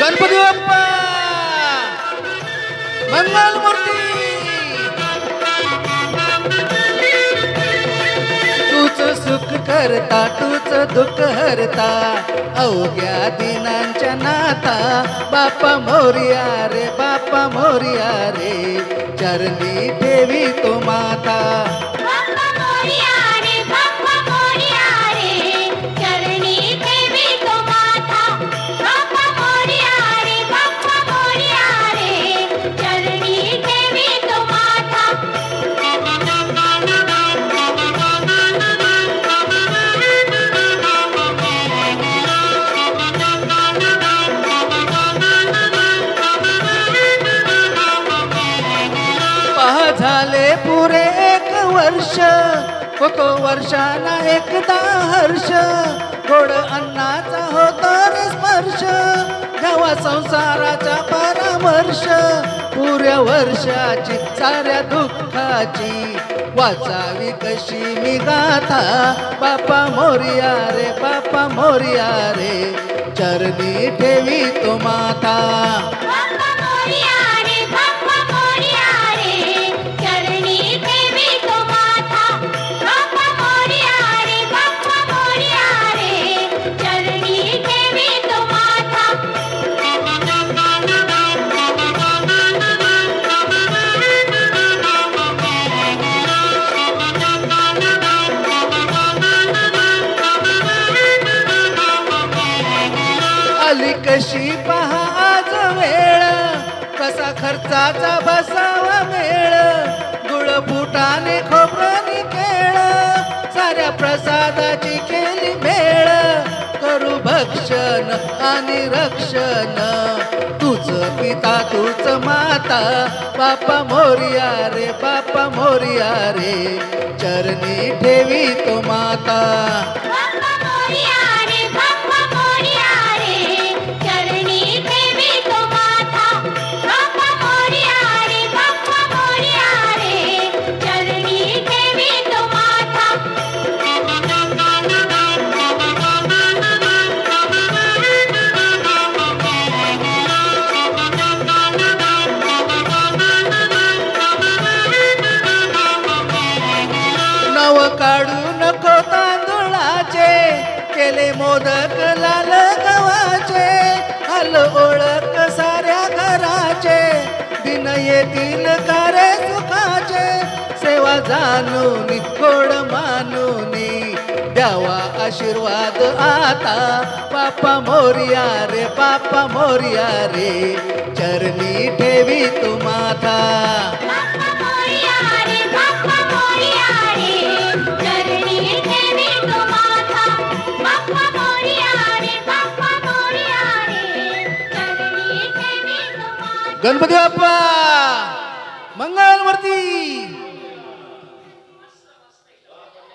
गणपती बाप्पा मंगलमूर्ती तूच सुख करता तूच दुःख हरता अवघ्या दिनांच्या नाथा बाप्पा मोरया रे बाप्पा मोरया रे चरणी ठेवी तो माता झाले पुरे 1 वर्ष होतो वर्षाला एकदा हर्ष गोड अन्नाचा होतो स्पर्श जेव्हा संसाराचा परामर्श पुऱ्या वर्षाची साऱ्या दुःखाची वाचावी कशी मी गाथा बाप्पा मोरया रे बाप्पा मोरया रे चरणी ठेवी तो माता आली कशी पहा आज वेळ कसा खर्चाचा बसावा मेळ गुळ फुटाने खोबऱ्याने केळ साऱ्या प्रसादाची केली मेळ करू भक्षण आणि रक्षण तुझ पिता तुझ माता बाप्पा मोरया रे बाप्पा मोरया रे चरणी ठेवी तो माता काढू नको तांदुळाचे केले मोदक लाल गव्हाचे हल ओळख साऱ्या घराचे दिन येतील कारे सुखाचे सेवा जाणून गोड मानून द्यावा आशीर्वाद आता बाप्पा मोरया रे बाप्पा मोरया रे चरणी ठेवी तू माता गणपती बाप्पा मंगलमूर्ती